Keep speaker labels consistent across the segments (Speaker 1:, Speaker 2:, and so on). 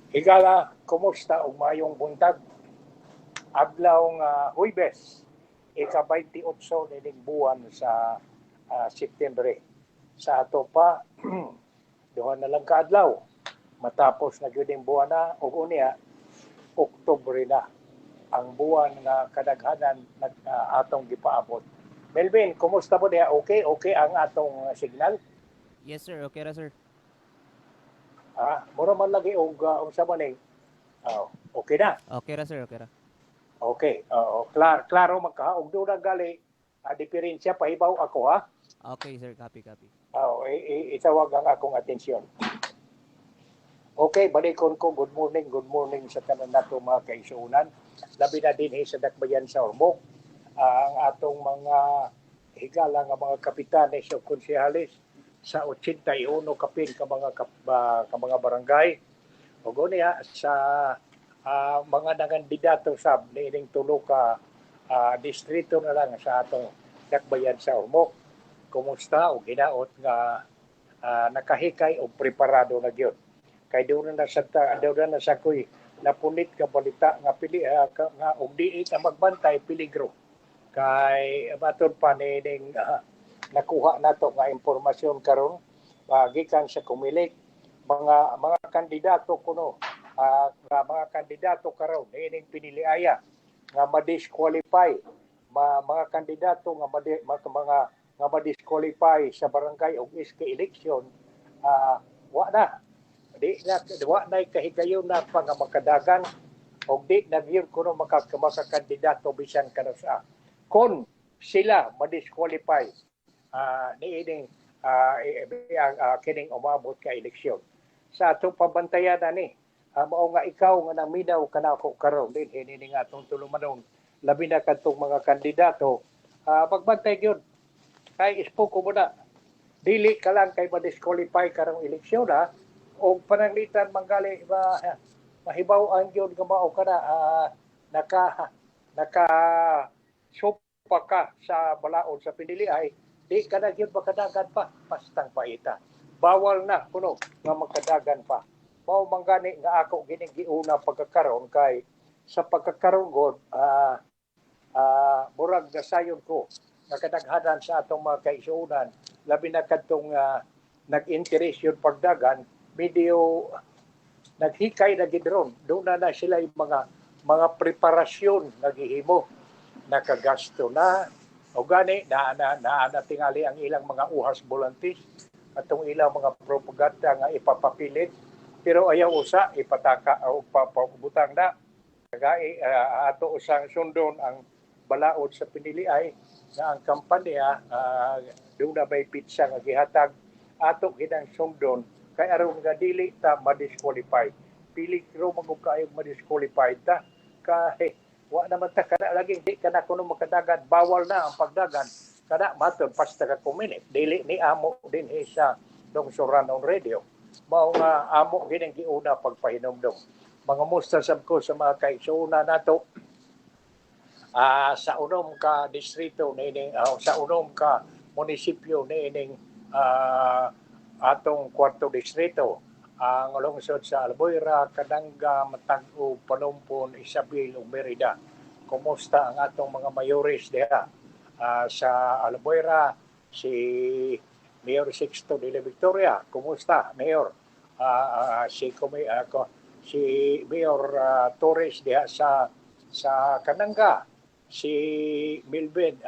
Speaker 1: Higala, kumusta ug mayong buntag? Adlaw nga Huwebes, ika-28 nining buwan sa Setyembre. Sa ato pa duha na lang ka adlaw matapos na gyud ang buwan na ug unya Oktubre na ang buwan nga kadaghanan atong gipaabot. Melvin, kumusta mo diha? Okay, okay ang atong signal?
Speaker 2: Yes sir, okay ra sir.
Speaker 1: Mura man lagi og unsa man ni? Okay na.
Speaker 2: Okay ra sir, okay ra.
Speaker 1: Okay, klaro man ka. Og doon na gali, diferensya, pahibaw ako ha.
Speaker 2: Okay sir, copy, copy.
Speaker 1: Itawag ang akong atensyon. Okay, balikon ko, good morning sa tanan nato mga kaisunan. Labi na din sa Dakbayan sa Ormoc. Ang atong mga higala nga mga kapitanes o konsehalis sa 81 kapin ka mga barangay. O niya sa mga nangandidato sa nining tulo ka distrito na lang sa atong Dakbayan sa Ormoc. Kumusta o ginaot nga nakahikay o preparado na gyud. Kay doon na sa koy napunit ka balita nga pili nga og diit na magbantay peligro. Kay baton pa nining nakuha nato nga impormasyon karon gikan sa Kumilik mga kandidato kuno mga kandidato karon nining piniliaya nga ma-disqualify mga kandidato nga ma-disqualify sa barangay og iske election wa na kahigayon na pa nga makadagan og di na gyud kuno makakandidato bisan kano sa kon sila ma-disqualify niining kining umabot ka eleksyon sa atong pabantayan ani mao nga ikaw nga naminaw kanako karon din hini nga atong tulumanon labi na kadtong mga kandidato magbantay gyud kay ispuko mo na dili ka lang kay ma-disqualify karong eleksyon o pananglitan manggali mahibaw ang gyud nga mao kana naka sopa ka sa balaod sa piniliay di ka na gyud makadagan pa pastang paita bawal na kuno nga makadagan pa mao manggani nga ako gining giuna pagkakaron kay sa pagkakaron god murag nasayon ko nga kadaghanan sa atong mga kaisunan labi na kadtong nag-interest yun pagdagan medyo naghikay na gidron. Doon na sila yung mga preparasyon naghihimo. Nakagasto na. O gani, tingali ang ilang mga uhas volantis atong ilang mga propaganda nga ipapapilit. Pero ayaw usa, ipataka o papabutang na. Ato usang sundon ang balaod sa piniliay na ang kampanya doon na may pizza nga gihatag ato ginang sundon kay aron nga dili ta ma-disqualify. Peligro magug kaayog ma-disqualify ta kay wa naman ta kada laging di kana kuno makadagan bawal na ang pagdagan kada matud pasta ka kuminit dili ni amo din sa longsoran on radio mao nga amo gining giuna pagpahinomdom mga musta sab ko sa mga kaigsuuna nato sa unom ka distrito nining sa unom ka munisipyo nining atong kwarto distrito ang lungsod sa Albuera, Kadanga, Matag-o, Palumpon, Isabel ug Merida. Kumusta ang atong mga mayores diha? Sa Albuera si Mayor Sixto de la Victoria. Kumusta, Mayor? Si Mayor Torres diha sa Kadanga. Si Milben,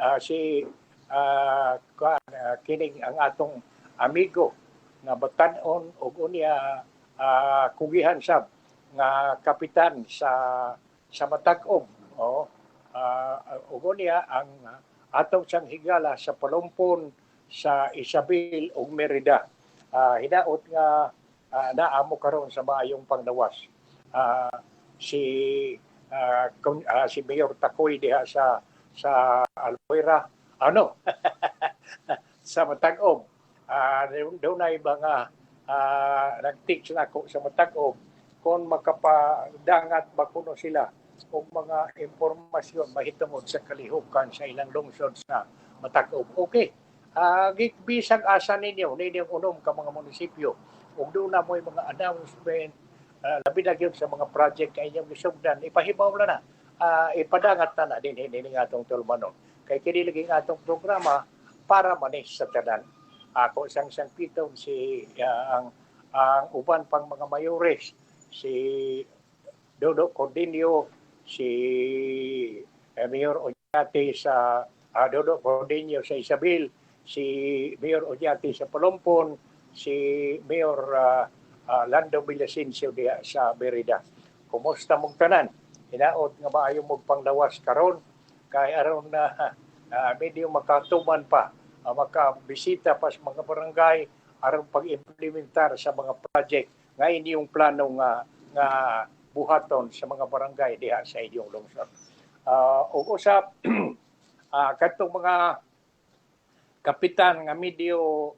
Speaker 1: kining ang atong amigo nga batan-on og unya kugihan sab nga kapitan sa Matag-o og unya ang atong sang higala sa Palumpon sa Isabel ug Merida hinaot nga naamo karon sa maayong panglawas si Mayor Takoy diha sa Albuera sa Matag-o doon na mga nag-teach na ako sa Matag-o kung makapadangat ba kuno sila og mga impormasyon mahitungod sa kalihukan sa ilang lungsod sa Matakob. Okay. Bisag asa ninyong unom ka mga munisipyo. Ug doon na mo mga announcement, labi na gyud sa mga project kay inyong gisugdan, ipahibaw na. Ipadangat na din hindi atong tulmanon. Kay kini lagi atong programa para manis sa tanan. Ako sang piton si ang uban pang mga mayores, si Dodo Cordillo, si Mayor Oñate sa Dodo Cordillo sa Isabel, si Mayor Oñate sa Palompon, si Mayor Lando Villasencio diha sa Merida. Kumusta mong tanan? Hinaot nga maayo mong panglawas karon kay aron na medyo makatuman pa, makabisita pa sa mga barangay aron pag-implementar sa mga project nga inyong plano nga buhaton sa mga barangay diha sa inyong lungsod. Ug usap kadtong mga kapitan nga medyo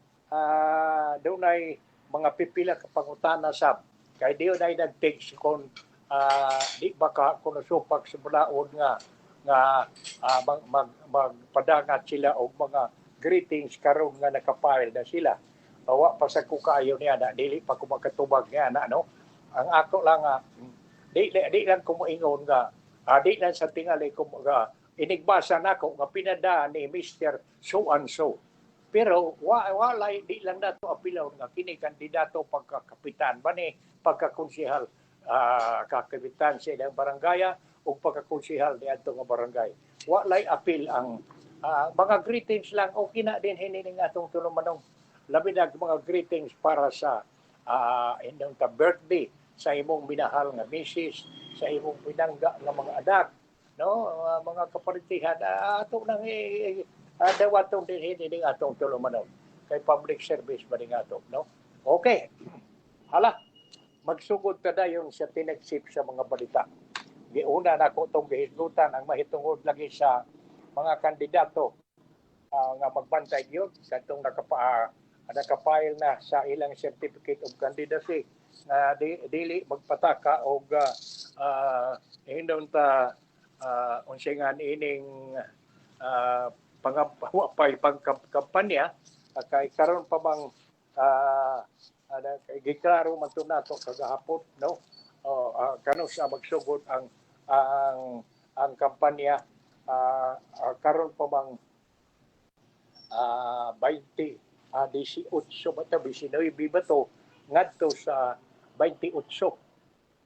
Speaker 1: dunay mga pipila ka pangutana sab kay diyo nay nag-text kon di ba ka kuno supak sa bulaod nga magpadangat sila og mga greetings karon nga nakapile na sila. Wa pa sa kukayo niya na dili pa ko makatubag niya na no. Ang ako lang di lang ko moingon nga di lang sa tingali ko inigbasa nako nga pinada ni Mr. So and so. Pero walay di lang nato apilaw nga kini kandidato pagkakapitan ba ni pagkakonsehal kakapitan sa ilang barangaya o pagkakonsehal di ato nga barangay. Walay apil ang mga greetings lang okay na din hinining atong tulumanong labi na mga greetings para sa inyong birthday sa imong minahal nga misis, sa imong pinangga nga mga anak, no, mga kaparitihan ato nang dawatong din hinining atong tulumanon kay public service ba ning ato, no? Okay. Hala, magsugod ta dayon sa tinagsip sa mga balita. Giuna na ko itong gihisgutan ang mahitungod lagi sa mga kandidato nga magbantay yun sa itong nakapile na sa ilang certificate of candidacy na dili magpataka o hindon ta unsingan ining pangapay pagkampanya kay karon pa bang giklaro man to nato kagahapon, no? Kano sa magsugod ang kampanya karon pa bang 20 18 bata 19 ba to ngadto sa 28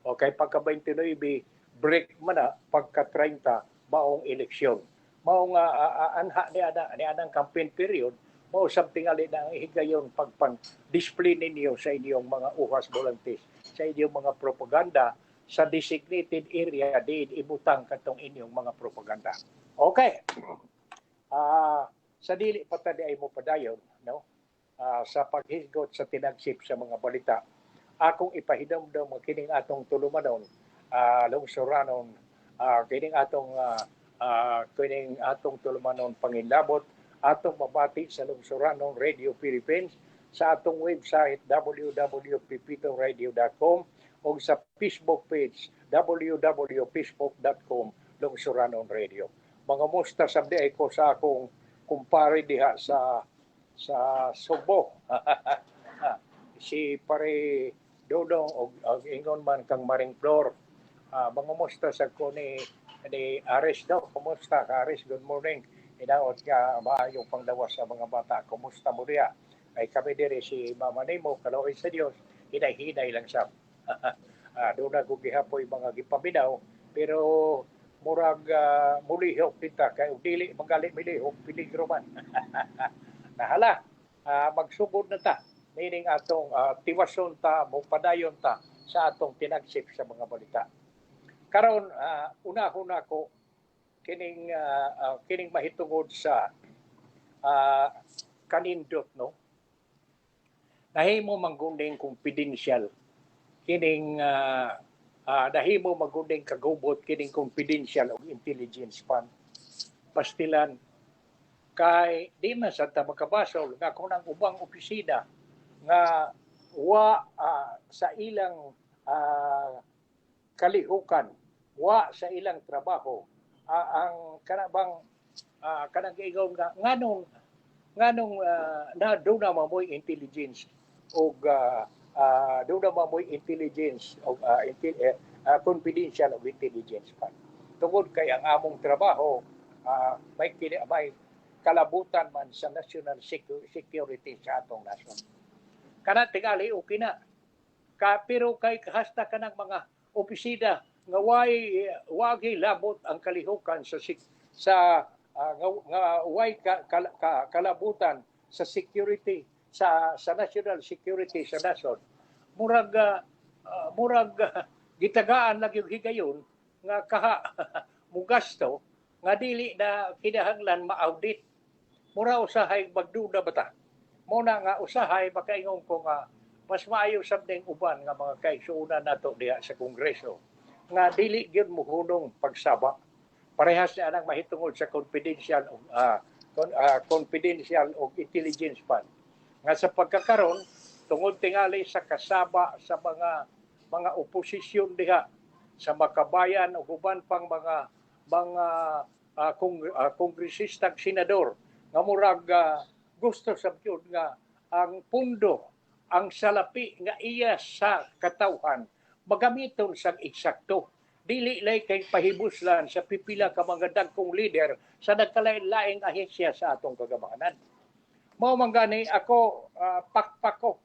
Speaker 1: okay pagka 29 break man na pagka 30 maong eleksyon mao nga anha ni anang campaign period mao something ali na higayon pagpan-display ninyo sa inyong mga uhas volunteers sa inyong mga propaganda sa designated area din ibutang katong inyong mga propaganda. Okay. Sa dili pa ta ay mo padayon, no? Sa paghisgot sa tinagsip sa mga balita. Akong ipahidom-dom kining atong tulumanon, lungsuranon, kining atong tulumanon panginlabot, atong mabati sa lungsuranon Radio Philippines sa atong website www.pipitoradio.com o sa Facebook page www.facebook.com Lungsuranon Radio. Mga musta sabdi ay ko sa akong kumpare diha sa Subo. Si pare Dodong og ingon man kang Maring Flor. Mga musta sa ko ni Ares daw. Kumusta ka Ares? Good morning. Inaot ka maayong panglawas sa mga bata. Kumusta mo diha? Ay kami diri si Mama Nemo, kalaway sa Dios, hinay-hinay lang siya. Doon na gihapoy mga gipaminaw, pero murag mulihok kita, kaya dili magalit milihok, piligro man. Nahala, magsugod na ta, meaning atong tiwason ta, padayon ta sa atong tinagsip sa mga balita. Karon, unahon ako, kining mahitungod sa kanindot, no? Nahimo manggunding confidential kining nahimo manggunding kagubot kining confidential og intelligence fund pastilan kay di man sa ta makabasol nga kunang ubang opisina nga sa ilang kalihukan wa sa ilang trabaho ang kanabang kanang giingon nga nganong na do na mamoy intelligence o do na mamoy intelligence o confidential of intelligence pa. Tungod kay ang among trabaho may kalabutan man sa national security sa atong nasyon. Kana tingali okay na. Pero kay hasta kanang mga opisina nga wagi labot ang kalihukan nga way kalabutan sa security sa national security sa nasod murag gitagaan lang yung higayon nga mugasto nga dili na kinahanglan ma-audit mura usahay magduda bata mo na nga usahay makaingon ko nga mas maayo sabding uban nga mga kaigsuonan nato diha sa Kongreso nga dili gyud mohunong pagsaba parehas na anang mahitungod sa confidential o intelligence fund. Nga sa pagkakaroon, tungod tingali sa kasaba sa mga oposisyon diha, sa makabayan o uban pang mga kongresistang senador, nga murag gusto sabyod nga ang pundo, ang salapi nga iya sa katawhan, magamiton sa eksakto. Dili lay kay pahibuslan sa pipila ka mga dagkong leader sa nagkalain-laing ahensya sa atong kagamanan. Mao man gani ako pakpako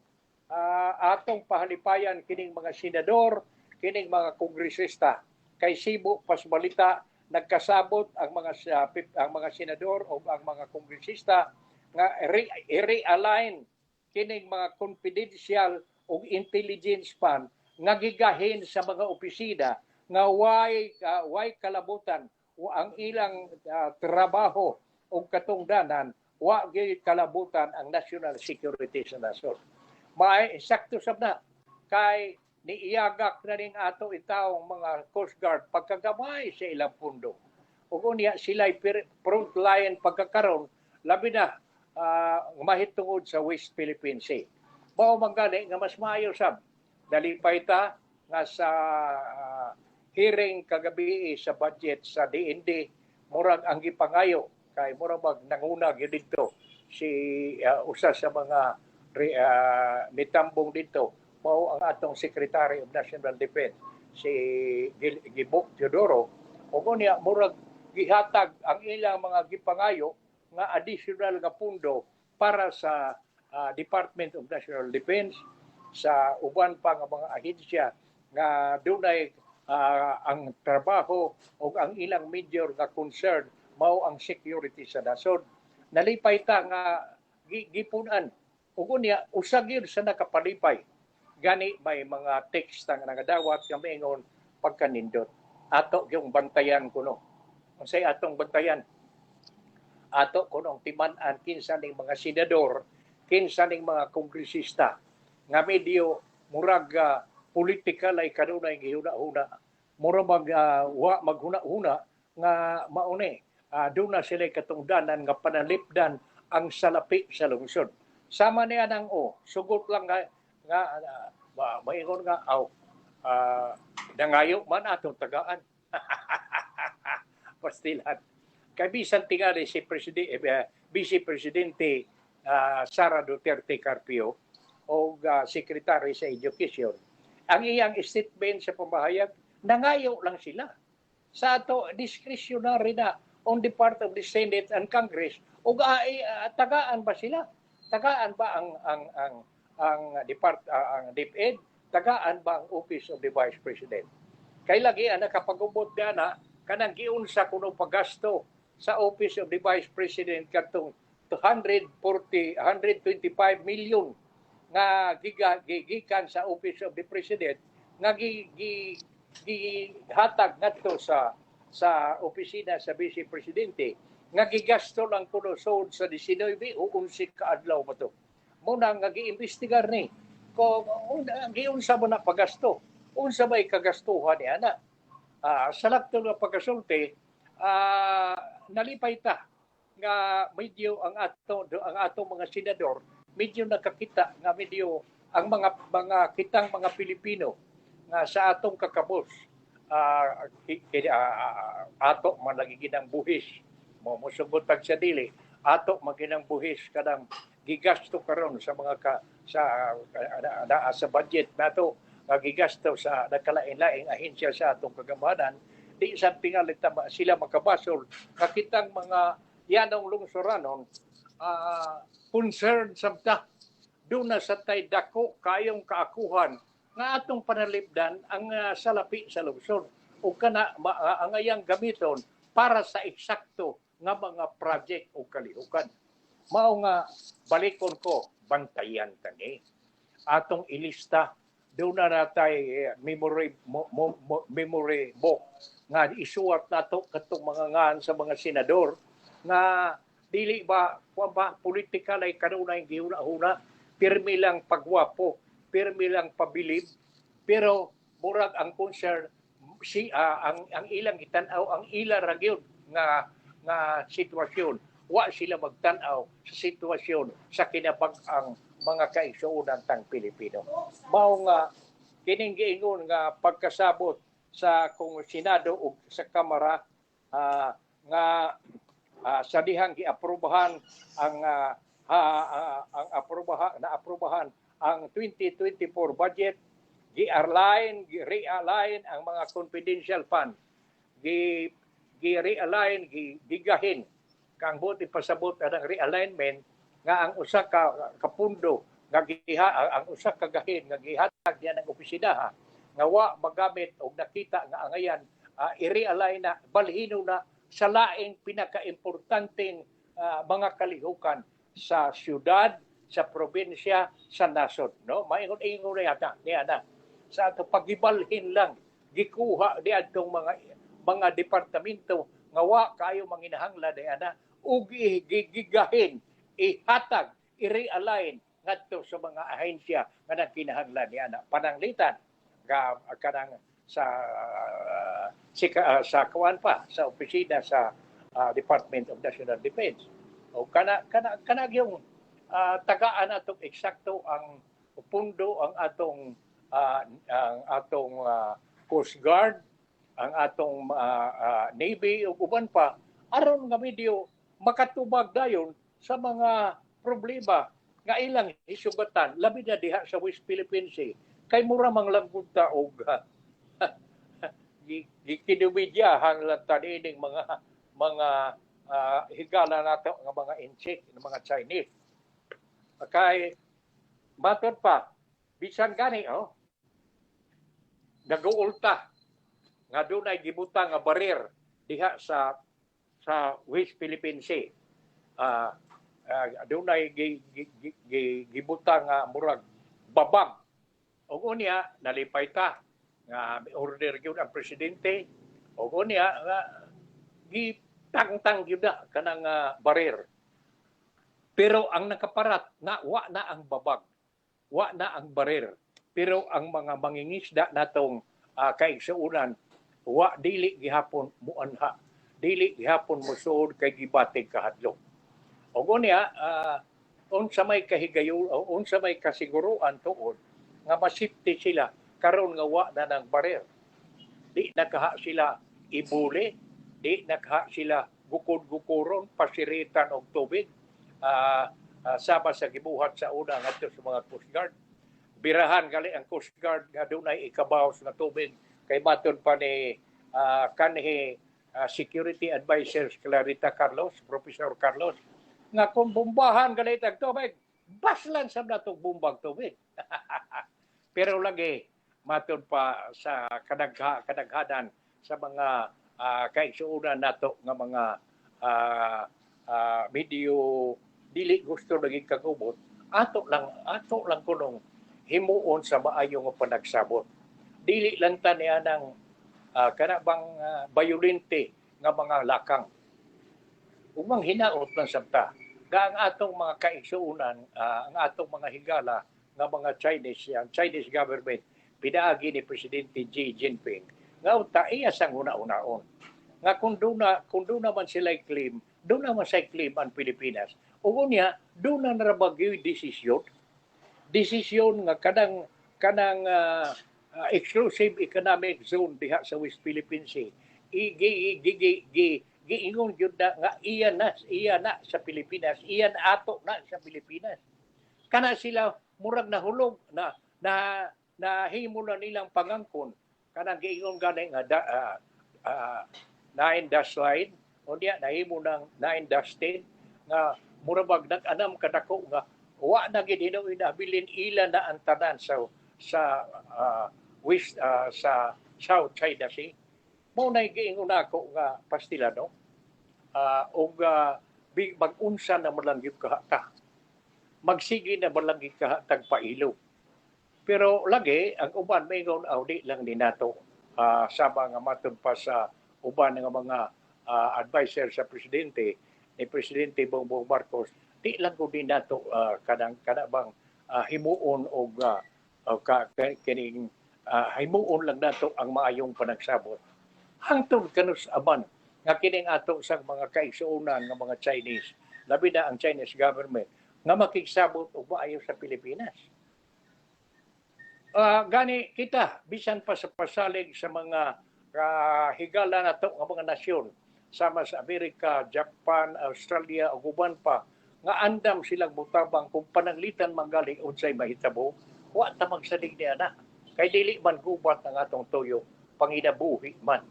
Speaker 1: atong pahalipayan kining mga senador, kining mga kongresista kay Sibo pasbalita nagkasabot ang mga senador o ang mga kongresista nga i-realign kining mga confidential o intelligence fund nga gigahin sa mga opisina nga way kalabutan o ang ilang trabaho o katungdanan wa gyud kalabutan ang national security sa nasod. May sakto sab na kay niiyagak na ning ato itawong mga Coast Guard pagkagamay sa ilang pundo. Ug unya sila front line pagkakaron labi na mahitungod sa West Philippine Sea. Mao man gani nga mas maayo sab dalipay ta nga sa hearing kagabi sa budget sa DND murag ang gipangayo kay murag nanguna gyud dito si usa sa mga mitambong dito mao ang atong Secretary of National Defense si Gibok Teodoro ug unya murag gihatag ang ilang mga gipangayo nga additional nga pundo para sa Department of National Defense sa uban pa nga mga ahensya nga dunay ang trabaho o ang ilang major nga concern mao ang security sa nasod. Nalipay ta nga gipunan ug unya usa gyud sa nakapalipay gani may mga text nga nagadawat nga maingon pagkanindot ato yung bantayan kuno unsay atong bantayan ato kunong timan-an kinsa ning mga senador kinsa ning mga kongresista nga medyo murag political ay kanunay gihuna-huna mura maghuna-huna nga mauni doon na sila katungdanan nga panalipdan ang salapi sa lungsod. Sama niya ng sugot lang nga maingon nga nangayo man atong tagaan. Pastilan. Kay bisan tingali si Vice Presidente Sara Duterte Carpio o Secretary sa Education. Ang iyang statement sa pamahayag, nangayo lang sila. Sa ato, discretionary na on the part of the Senate and Congress. O tagaan ba sila? Tagaan ba ang DepEd? Tagaan ba ang Office of the Vice President? Kay lagi nakapagubot na kanang giunsa kuno paggasto sa Office of the Vice President katong 125 million nga gigikan sa Office of the President nga gihatag ngadto sa opisina sa Vice Presidente nga gigasto lang kuno sod sa 19 o 11 ka adlaw ba to. Muna nga giimbestigar ni kung giunsa mo na paggasto. Unsa may kagastuhan ni ana? Sa lakto nga pagkasulti, nalipay ta nga medyo ang atong mga senador medyo nakakita nga medyo ang mga kitang mga Pilipino nga sa atong kakabos ato man lagi ginang buhis mo musugotag sa dili ato maginang buhis kadang gigasto karon sa mga sa budget nato gigasto sa nakalain-laing ahensya sa atong kagamanan di sa tingali sila makabasol kakitang mga yanong lungsuranon concerned sabta doon na sa tay dako kayong kaakuhan nga atong panalipdan ang salapi sa lungsod o kana ang ayang gamiton para sa eksakto nga mga project o kalihukan. Mao nga balikon ko bantayan tani atong ilista doon na natay memory book nga isuwat nato katong mga ngan sa mga senador nga dili ba politika ay kanunay gihuna-huna pirmi lang pagwapo pirmi lang pabilib pero murag ang concern ang ilang gitan-aw ang ila ra gyud nga sitwasyon wa sila magtan-aw sa sitwasyon sa kinabag-ang mga kaigsuonan tang Pilipino mao nga kining giingon nga pagkasabot sa kung Senado ug sa Kamara nga sa dihang giaprubahan ang aprubahan ang 2024 budget realign ang mga confidential fund realign gigahin kang buti pasabot ang realignment nga ang usa ka pundo nga ang usa ka gahin nga gihatag niya ng opisina nga wa magamit og nakita nga angayan i-realign na balhino na sa laing pinakaimportanteng mga kalihukan sa syudad, sa probinsya, sa nasod. No? Maingon-ingon na yata niya na. Sa ato pagibalhin lang, gikuha di atong mga departamento nga wa kayo manginahanglan niya na ug gigahin, ihatag, i-realign ngadto sa mga ahensya nga nagkinahanglan niya na pananglitan kanang sa kuan pa sa opisina sa Department of National Defense o kana yung tagaan atong eksakto ang pundo ang atong Coast Guard ang atong Navy ug uban pa aron nga medyo makatubag dayon sa mga problema nga ilang isugatan labi na diha sa West Philippine Sea kay mura mang langgunta og gikinumidyahan lang tanining mga higala nato nga mga insect ng mga Chinese. Kay matod pa bisan gani nag-uulta nga dunay gibutang nga barir diha sa West Philippine Sea. Dunay gibutang nga murag babag. O unya nalipay ta nga order gyud ang presidente o unya nga gitangtang gyud na kanang barir. Pero ang nakaparat na wa na ang babag, wa na ang barir. Pero ang mga mangingisda natong kaigsuonan wa dili gihapon muanha, dili gihapon mosuod kay gibatig kahadlok. O unya unsa may kahigayon o unsa may kasiguruan tuod nga masipti sila karon nga wa na ng barir. Di nakaha sila ibuli, di nakaha sila gukod-gukuron, pasiritan og tubig, sama sa gibuhat sa una ngadto sa mga Coast Guard. Birahan gali ang Coast Guard nga dunay ikabaws na tubig kay matud pa ni kanhi Security Advisor Clarita Carlos, Professor Carlos, nga kung bombahan gali tag tubig, baslan sa natong bumbang tubig. Pero lagi matud pa sa kadaghanan sa mga kaigsuonan nato nga mga medyo dili gusto lagi kagubot ato lang kunong himuon sa maayo nga panagsabot. Dili lang ta niya ng kanabang violente nga mga lakang. Umang hinaot lang sabta. Ang atong mga kaigsuonan, ang atong mga higala nga mga Chinese government, pinaagi ni Presidente Xi Jinping, nga iya sang una-unaon. Nga kung doon naman sila claim, doon naman sa claim ang Pilipinas. O niya, doon na narabagyo desisyon nga kanang exclusive economic zone diha sa West Philippine Sea. Giingon gyud na nga iya na sa Pilipinas, iyan ato na sa Pilipinas. Kana sila murag nahulog na himo na nilang pangangkon kanang giingon gani nga 9-dash line o diya nahimo ng 9-10 nga murag nag-anam kadako nga wa na gid inabilin ila na ang tanan sa west sa South China Sea. Mao nay giingon nako nga pastilano og mag-unsa na malangyod kahata. Magsige na malangyod kahatag pailo. Pero lagi ang uban mayingon di lang ni nato sama nga matud pa sa uban nga mga advisor sa presidente ni Presidente Bongbong Marcos, di lang ko din nato kada bang himuon og kining himuon lang nato ang maayong panagsabot. Hangtod kanus aban nga kining ato sa mga kaigsuonan nga mga Chinese, labi na ang Chinese government nga makigsabot og maayo sa Pilipinas. Gani kita bisan pa sa pasalig sa mga higala nato nga mga nasyon sama sa Amerika, Japan, Australia ug uban pa nga andam silang mutabang kung pananglitan manggali unsay mahitabo, wa ta magsalig niya na. Kay dili man gubat ang atong tuyo, panginabuhi man.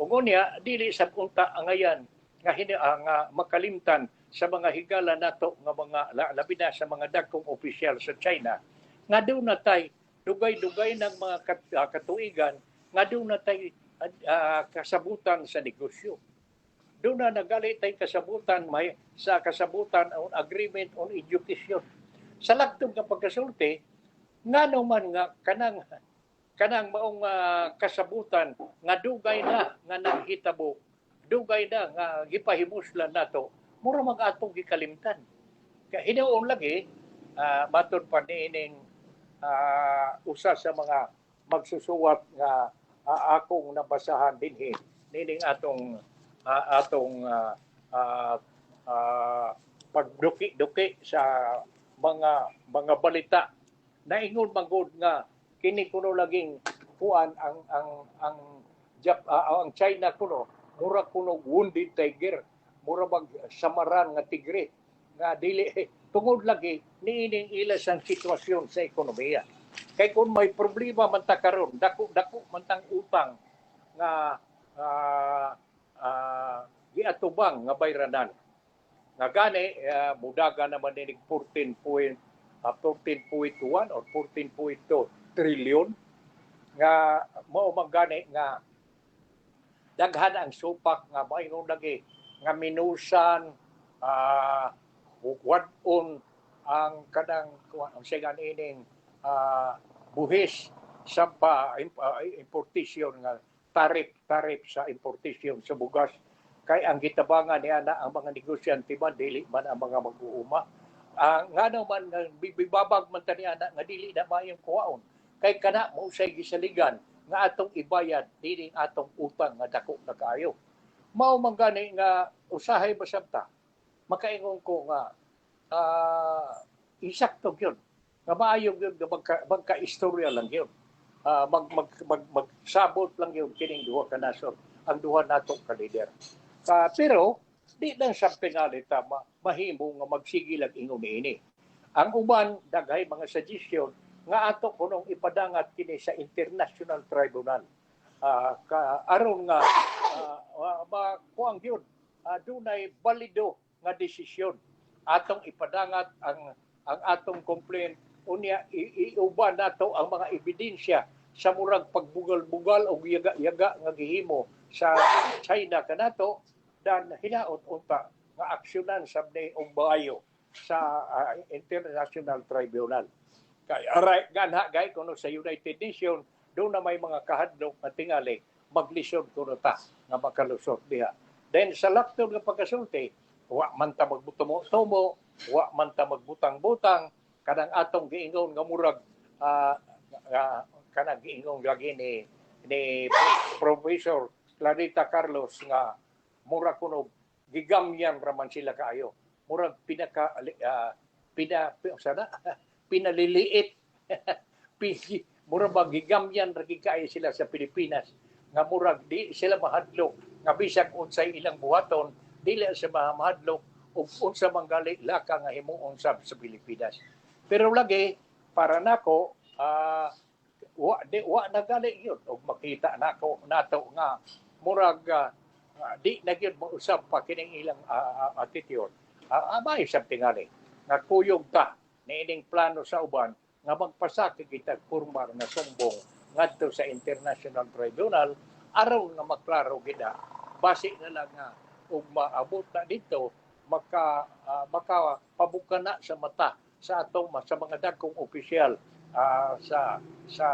Speaker 1: Ug unya dili sa punta angayan nga makalimtan sa mga higala nato nga mga labi na sa mga dagkong opisyal sa China nga doon natay dugay-dugay ng mga katuigan nga doon natay kasabutan sa negosyo. Doon na nagali tay kasabutan sa kasabutan on agreement on education. Sa lagtong nga pagkasulti nga naman nga kanang maong kasabutan nga dugay na nga naghitabo, dugay na nga gipahimuslan nato, mura mag-atong gikalimtan. Kaya hinuon lagi matud pa niining usa sa mga magsusuwat nga akong nabasahan dinhi nining atong pagduki-duki sa mga balita. Naingon magod nga kini kuno laging kuan ang China kuno mura kuno wounded tiger, mura mag samaran nga tigre nga dili tungod lagi niining ilas ang sitwasyon sa ekonomiya. Kay kung may problema man ta karon, dako man tang utang nga giatubang nga bayranan. Nga gani mudaga naman ni 14.1 or 14.2 trilyon nga mao magani nga daghan ang supak nga maingon lagi nga minusan wadon ang kanang ang sigan ining buhis sa importasyon nga tarif sa importasyon sa bugas kay ang gitabangan niya na ang mga negosyante man dili man ang mga mag-uuma nga naman bibabag man taniya nga dili na mayong kuwaon kay kana mo say gisaligan nga atong ibayad dili atong utang nga dako na kaayo mao man gani nga usahay basabta makaingon ko nga insakto gyud nga maayo gyud nga magka-istorya lang gyud magsabot lang yun kining duha ka nasod ang duha nato ka leader. Pero di lang sa penalita mahimo nga magsige lang ingon niini. Ang uban daghay mga suggestion nga ato kunong ipadangat kini sa International Tribunal. Aron nga kuang yun dunay balido nga desisyon atong ipadangat ang atong complaint unya iuban nato ang mga ebidensya sa murag pagbugal-bugal o yaga-yaga nga gihimo sa China kanato dan hinaot unta nga aksyonan sabni og maayo sa International Tribunal. Kay aray ganha gay kuno sa United Nations do na may mga kahadlok nga tingali maglisod kuno ta nga makalusot diha. Then sa laktod nga pagkasulti wa man ta magbutumo-tumo, wa man ta magbutang-butang kanang atong giingon nga murag kanang giingon lagi ni Professor Clarita Carlos nga murag kuno gigamyan ra man sila kaayo murag pinaliliit murag ba gigamyan ra gid kaayo sila sa Pilipinas nga murag di sila mahadlok nga bisag unsay ilang buhaton dili sa mahadlok ug unsa manggali laka nga himuon sa Pilipinas. Pero lagi para nako wa na gali yun og makita nako nato nga murag di na gyud mo usab pa kining ilang attitude. May sab tingali nga kuyog ta niining plano sa uban nga magpasakit kita formal na sumbong ngadto sa International Tribunal araw nga maklaro gida base na lang nga ug maabot na dito makapabuka na sa mata sa atong sa mga dagkong opisyal sa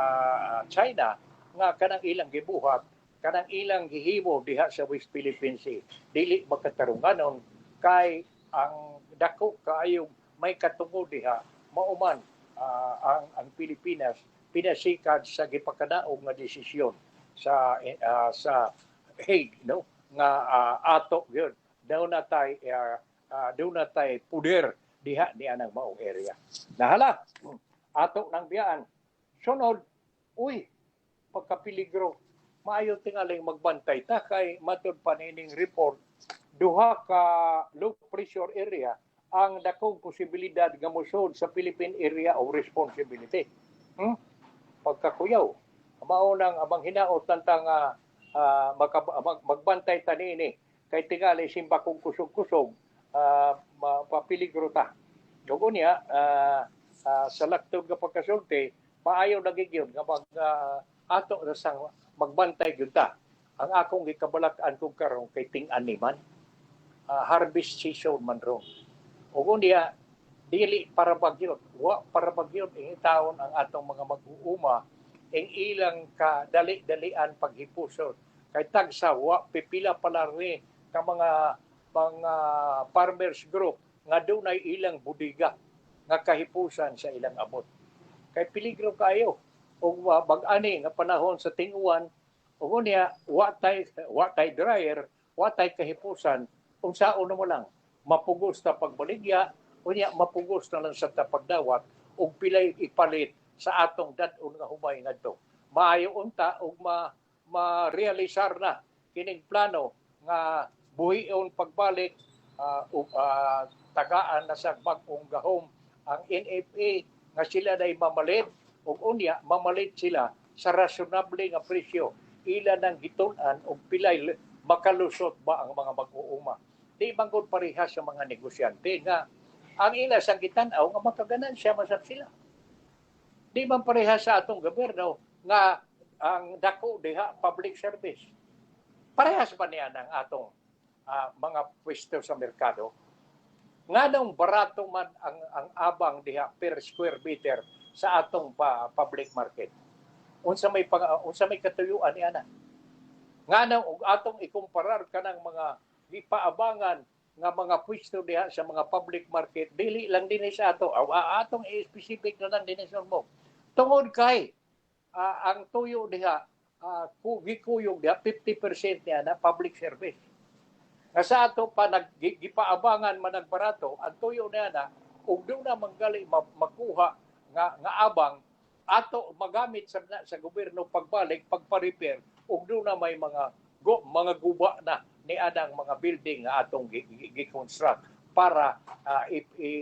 Speaker 1: China nga kanang ilang gibuhat kanang ilang gihimo diha sa West Philippine Sea dili makatarunganon kay ang dako kaayong may katungod diha mauman ang Pilipinas pinasikad sa gipakadaog nga desisyon sa Hague no nga ato gyud daw na tay puder diha ni anang maong area. Nahala ato nang biyaan sunod pagkapiligro maayo tingaling magbantay ta kay matud pa nining report duha ka low pressure area ang dakong posibilidad nga mosud sa Philippine Area of Responsibility. Pagkakuyaw, mao nang abang hinaot tantang magbantay ta niini kay tingali simba kung kusog-kusog mapapiligro ta. Dugo niya sa laktod nga pagkasulti, maayo nagigyon nga ato sang magbantay gyud ta. Ang akong gikabalak-an kong karon kay ting-ani man harvest season man ro. Ug niya dili para bagyon, wa para bagyon ing taon ang atong mga mag-uuma ing ilang kadali-dalian paghipuson kay tagsa wa pipila pala ri ka mga farmers group nga dunay ilang budiga nga kahipusan sa ilang abot. Kay peligro kayo ug bag-ani nga panahon sa ting-uwan ug niya wa tay dryer, wa tay kahipusan unsaon mo lang mapugos ta pagbaligya unya mapugos na lang sa pagdawat ug pilay ipalit sa atong dad-on nga humay ngadto. Maayo unta ug ma-realisar na kining plano nga buhion pagbalik tagaan na sa bag-ong gahom ang NFA nga sila day mamalit ug unya mamalit sila sa rasyonable nga presyo ila nang gitun-an og pilay makalusot ba ang mga mag-uuma. Di bangkod parehas sa mga negosyante nga ang ila sang gitan-aw nga makaganansya masab sila. Di man parehas sa atong gobyerno nga ang dako diha public service. Parehas ba niya ng atong mga pwesto sa merkado? Nganong barato man ang abang diha per square meter sa atong public market? Unsa may katuyuan niya na? Nganong og atong ikumparar kanang mga gipaabangan nga mga pwesto diha sa mga public market dili lang dinhi sa ato atong specific na lang dinhi sa mo tungod kay ang tuyo diha gikuyog diha 50% niya na public service nga sa ato pa gipaabangan man nagbarato ang tuyo niya na ug do na manggali makuha nga abang ato magamit sa gobyerno pagbalik pagpa-repair ug do na may mga guba na ni adang mga building nga atong gi-construct para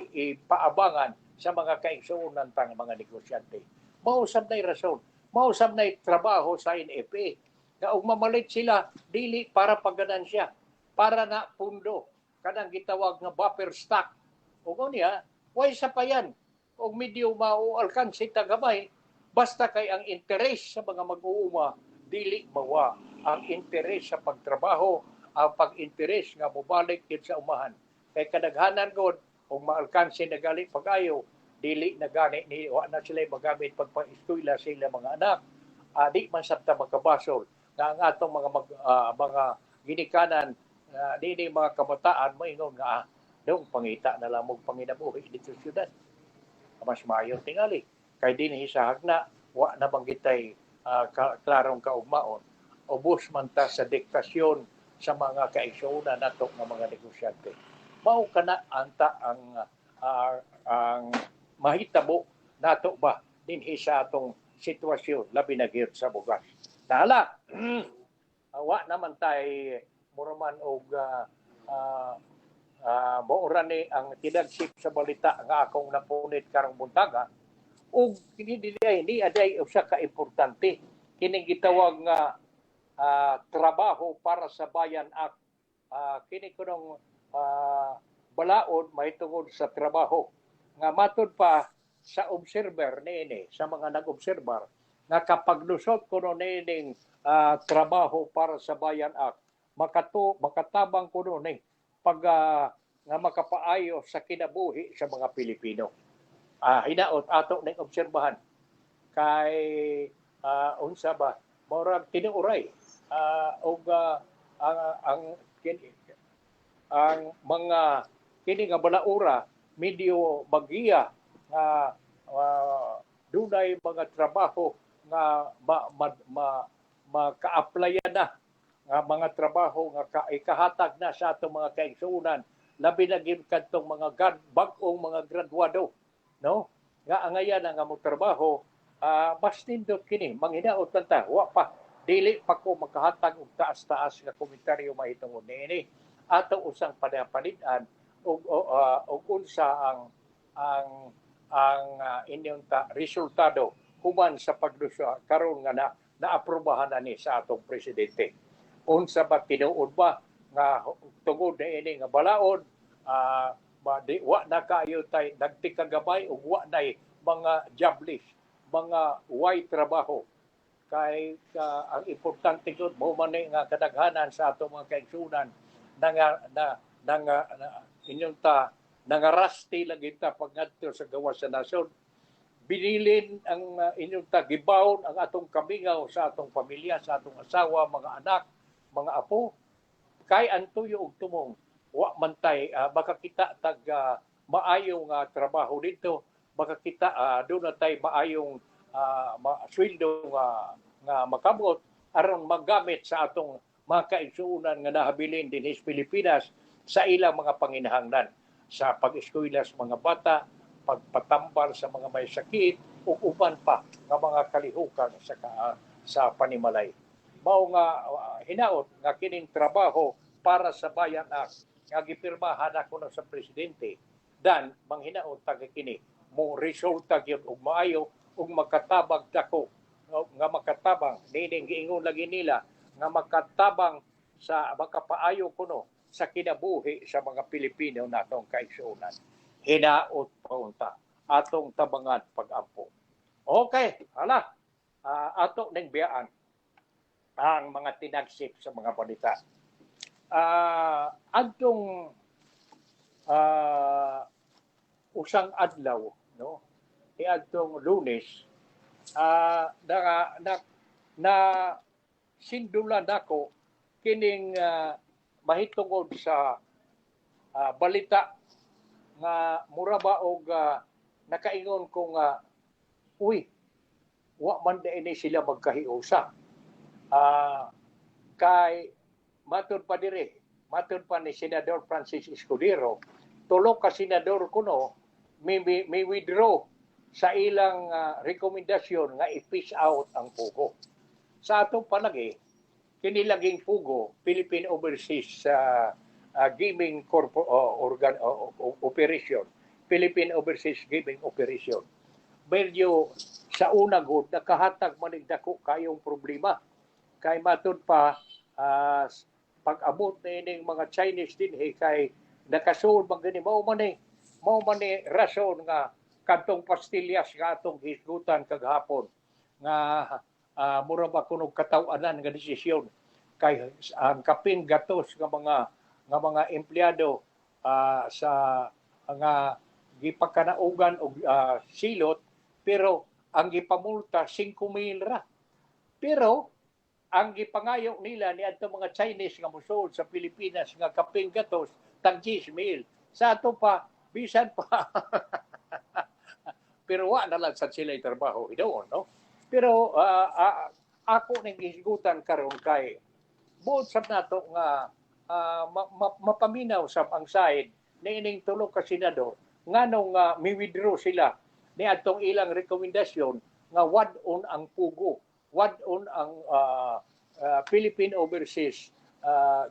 Speaker 1: ipaabangan sa mga kaigsuonan tang mga negosyante. Mausab nay rason, mausab nay trabaho sa NFA nga og mamalit sila dili para pagganansya, para na pundo kanang gitawag nga buffer stock. Ug unya, way sa payan og medyo maualkansi ta gamay basta kay ang interes sa mga mag-uuma dili mawa ang interes sa pagtrabaho ang pag-interes nga mobalik din sa umahan. Kay kadaghanan gud kung maalkansi na gali pag-ayo, dili na gani ni wa na sila magamit pagpa-eskwela sa ilang mga anak. Di man sabta magkabasol nga ang atong mga ginikanan dili mga kabataan moingon nga dong pangita na lamog panginabuhi dito sa syudad. Mas maayo tingali kay dinhi sa hagna wa na banggitay klarong kaugmaon. Ubos man ta sa diktasyon sa mga kaigsuonan nato nga mga negosyante. Mao kana anta ang mahitabo nato ba dinhi sa atong sitwasyon labi na gyud sa bugas. Tala. Wa naman tay muraman og maura ni ang tinagsip sa balita nga akong napunit karong buntaga ug kini ni aday usa ka importante kini gitawag nga trabaho para sa bayan act. Kini kunong balaod mahitungod sa trabaho nga matud pa sa observer niini sa mga nag-obserbar nga kapag lusot kuno niining trabaho para sa bayan act makatabang kuno ni pag nga makapaayo sa kinabuhi sa mga Pilipino. Hinaot ato ning obserbahan kay unsa ba murag tinuuray og ang mga kini nga balaura medyo bagiya nga dunay mga trabaho nga maka-applyan na nga mga trabaho nga ikahatag na sa atong mga kaigsuonan labi na gyud kadtong mga bag-ong mga graduado, no, nga angayan nga mo trabaho mas nindot kini manghinaot lang ta wa pa dili pa ko makahatag og taas-taas nga komentaryo mahitungod niini ato usang panapanid-an og unsa ang inyong resultado human sa pagdusa karon nga naaprubahan na ni sa atong presidente. Unsa ba tinuod ba nga tungod na ini nga balaod wa na kayo tay nagtikagabay ug wa nay mga job list, mga way trabaho kay ang importante gud mo man nga kadaghanan sa atong mga kaigsuonan inyong nangarasti lagi ta pagngadto sa gawas sa nasod. Binilin ang inyong gibawon ang atong kamingaw sa atong pamilya, sa atong asawa, mga anak, mga apo. Kay ang tuyo og tumong, wa man tay baka kita maayong trabaho dito, baka kita doon na tay maayong sweldo nga makabot aron magamit sa atong mga kaigsuonan nga nahabilin din sa Pilipinas sa ilang mga panginahanglan sa pag-eskwela sa mga bata, pagpatambal sa mga may sakit ug uban pa nga mga kalihukan sa panimalay. Mao nga hinaot nga kining trabaho para sa bayan nga gipirmahan ako sa presidente dan manghinaot taga kini mo resulta gyud og maayo ug makatabang dako nga makatabang nining giingon lagi nila nga makatabang sa makapaayo kuno sa kinabuhi sa mga Pilipino natong kaigsuonan. Hinaot paunta atong tabangan pag-ampo. Okay, ato ning biyaan ang mga tinagsip sa mga balita. Adtong usang adlaw, no? Adtong Lunes, na sindulan nako kining mahitungod sa balita nga mura ba og nakaingon ko nga wa man ini sila magkahiusa. Kay matud pa ni Senador Francis Escudero, tulo ka senador kuno may withdraw sa ilang rekomendasyon nga i-fish out ang pugo. Sa atong palagi, kinilaging pugo, Philippine Overseas Gaming Operation, Philippine Overseas Gaming Operation. Medyo sa una gud nakahatag man og dako kayong problema. Kay matud pa pag-abot na ining mga Chinese din kay nakasuod man gani mao man ni rason nga kadtong pastillas nga atong hisgutan kaghapon nga mura ba kuno kataw-anan nga desisyon kay ang kaping gatos nga mga empleyado sa nga gipagkanaugan og silot pero ang gipamulta 5,000 ra. Pero ang gipangayo nila ni adto mga Chinese nga mosuod sa Pilipinas nga kaping gatos tag 10,000. Sa ato pa bisan pa pero wa na lang sa sila trabaho hidoon, no? Pero ako ning hisgutan karon kay buot sab nato nga mapaminaw sa ang side ni ining tulo ka senador nganong mi-withdraw sila ni adtong ilang rekomendasyon nga wad-on ang pugo, wad-on ang Philippine Overseas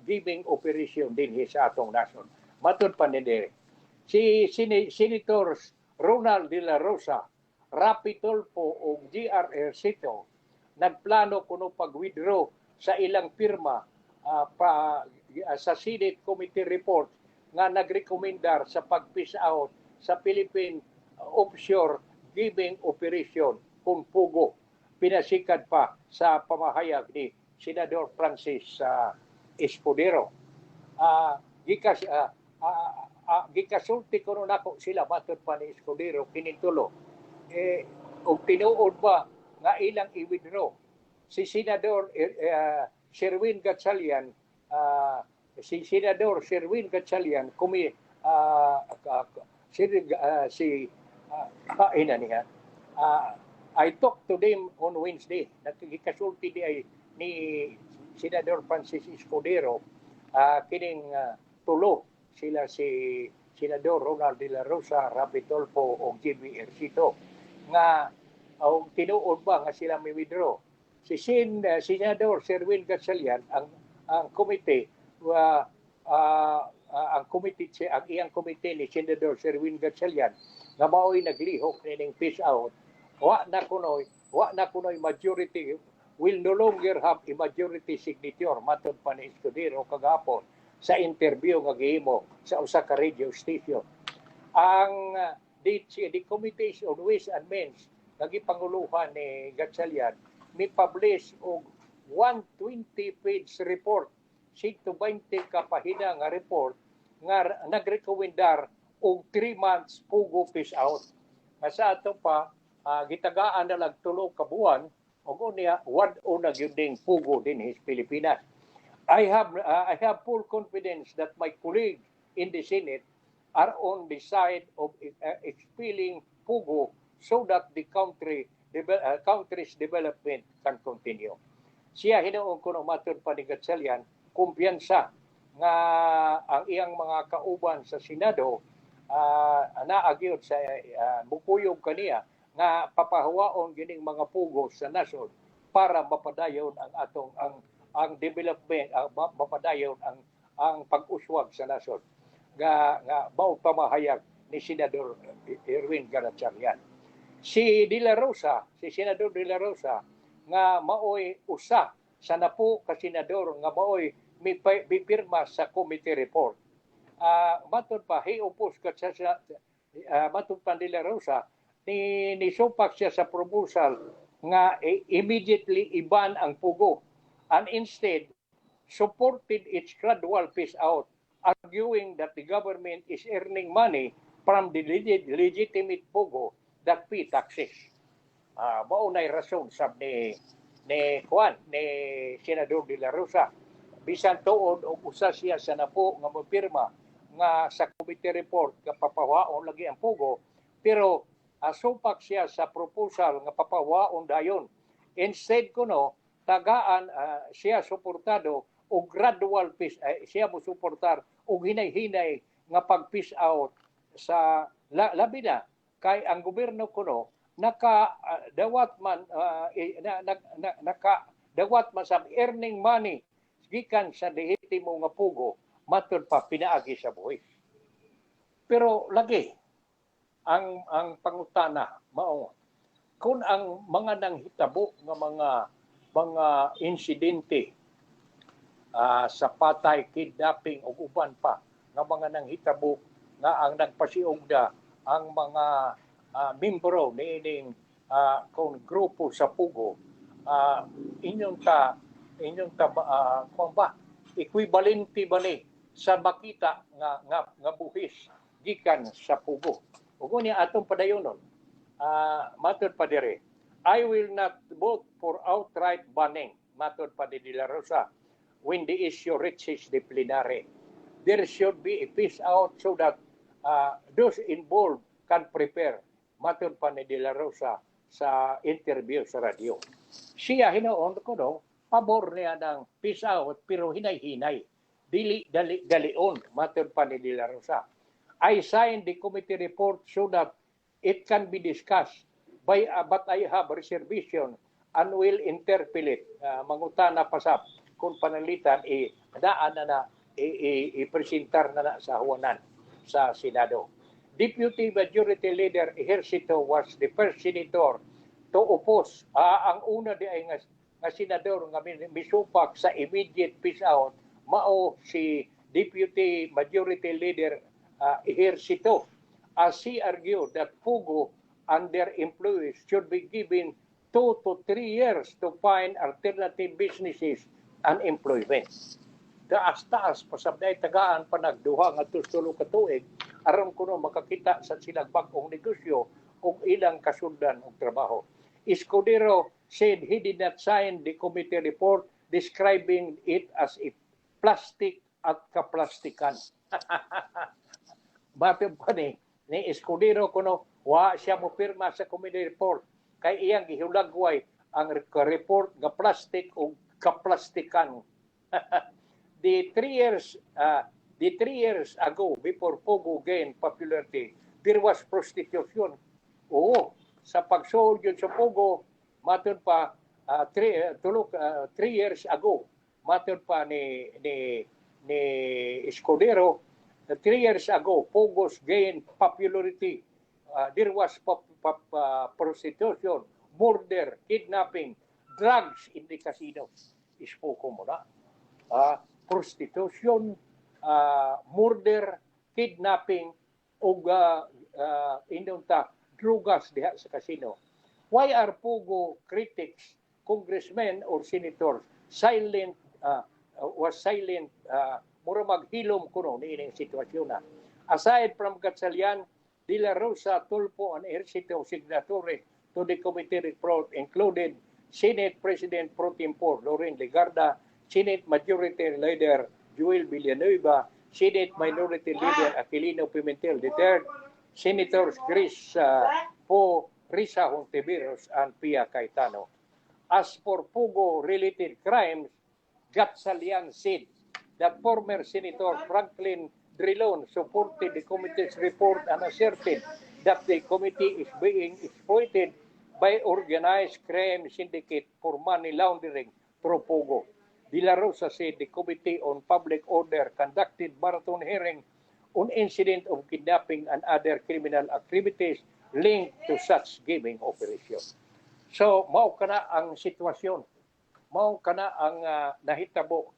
Speaker 1: Giving Operation din sa atong nasod. Matod pa ni Derek. Si Senator Ronald De La Rosa, Rapi Tulfo o GRR Sito, nagplano kuno pag-withdraw sa ilang pirma sa Senate Committee Report nga nagrekomendar sa pag-peace out sa Philippine Offshore Giving Operation kung pugo. Pinasikat pa sa pamahayag ni Senador Francis Escudero. Gikasulti ko nun ako sila matod pa ni Escudero kinintulo. Og tinuod ba nga ilang i-withdraw si Senador Sherwin Gatchalian I talked to them on Wednesday. Nagkasulti ni Senador Francis Escudero kining tulo sila si Senador Ronald De La Rosa, Rapi Tulfo o Jimmy Ercito nga tinuod ba nga sila may withdraw. Si Senador Sherwin Gatchalian ang komite ang iyang komite ni Senador Sherwin Gatchalian nga mao'y naglihok ning peace out. Wa na kunoy majority will no longer have a majority signature matod pa ni Escudero kagapon sa interview nga gihimo sa usa ka radio station. Ang the Committee on Ways and Means nagipanguluhan ni Gatchalian mi publish og 120-page report, 120 ka pahina nga report nga nagrekomendar og 3 months pugo peace out. Nga sa ato pa gitagaan na lang 3 ka buwan ug unya wad-o na gyud ding pugo dinhi sa Pilipinas. I have full confidence that my colleagues in the Senate are on the side of expelling pugo so that the country's development can continue. Siya hinuon ko matod pa ni Gatchalian, kumpiyansa nga ang iyang mga kauban sa Senado naagyod sa bukuyog kaniya nga papahawaon gining mga pugo sa nasod para mapadayon ang atong ang development, mapadayon ang pag-uswag sa nasod nga mao pamahayag ni Senador Erwin Gatchalian. Si Senador De La Rosa nga maoy usa sa napo ka senador nga maoy mipirma sa committee report. Matod pa hiupos ka sa matod pa De La Rosa ni supak siya sa proposal nga immediately iban ang pugo and instead supported its gradual phase out, arguing that the government is earning money from the legitimate pugo that pay taxes. Maunay rason sab ni Senador De La Rosa. Bisan tuod og usa siya sa napo nga mopirma nga sa committee report nga papawaon lagi ang pugo, pero supak siya sa proposal nga papawaon dayon. Instead kuno tagaan siya suportado og gradual peace siya mo suportar og hinay-hinay nga pag-peace out sa labi na kay ang gobyerno kuno dawat man sa earning money gikan sa lehitimo nga pugo matod pa pinaagi sa buhis. Pero lagi ang pangutana mao kung ang mga nanghitabo nga mga insidente sa patay, kidnapping ug uban pa nga mga nanghitabo nga ang nagpasiugda ang mga membro niining kung grupo sa pugo inyong equivalente ba ni sa makita nga buhis gikan sa pugo. Ug unya atong padayonon matod pa dire, I will not vote for outright banning matod pa ni De La Rosa when the issue reaches the plenary. There should be a peace out so that those involved can prepare matod pa ni De La Rosa sa interview sa radio. Siya hinoon ko pabor niya ng peace out pero hinay-hinay. Dili dalion matod pa ni De La Rosa. I signed the committee report so that it can be discussed but I have reservation and will interpolate mangutana pasap kung panalitan daan na ipresentar na sa huwanan sa Senado. Deputy Majority Leader Ejercito was the first senator to oppose. Ang una di ay nga senador nga misupak sa immediate peace out mao si Deputy Majority Leader Ejercito, as he argued that Pugo and their employees should be given 2 to 3 years to find alternative businesses and employment. Taas-taas pasabday tagaan pa nagduha nga tulo ka tuig aron kuno makakita sa silang bag-ong negosyo ug ilang kasundan og trabaho. Escudero said he did not sign the committee report describing it as a plastic at kaplastikan. Mapim pa ni Escudero kuno wa siya mo pirma sa committee report kay iyang gihulagway ang report nga plastic o kaplastikan. The 3 years ago, before Pogo gained popularity, there was prostitution. Oo, sa pagsold yun sa Pogo, matun pa 3 years ago, matun pa ni Escudero, 3 years ago, Pogo's gained popularity. There was prostitution, murder, kidnapping, drugs in the casino. Ispoko mo na. Prostitution, murder, kidnapping, o drugas diha sa casino. Why are Pugo critics, congressmen or senators silent, mura maghilom kuno niining sitwasyon na. Aside from Gatchalian, De La Rosa, Tulfo, and Ejercito signatory to the committee report included Senate President Pro Tempore Loren Legarda, Senate Majority Leader Joel Villanueva, Senate Minority Leader Aquilino Pimentel III, Senators Chris Po, Risa Hontiveros, and Pia Cayetano. As for Pugo-related crimes, Gatchalian said that former Senator Franklin Drilon supported the committee's report and asserted that the committee is being exploited by organized crime syndicate for money laundering through Pugo. De La Rosa said the Committee on Public Order conducted marathon hearing on incident of kidnapping and other criminal activities linked to such gaming operation. So, mao kana ang sitwasyon. Mao kana ang nahitabo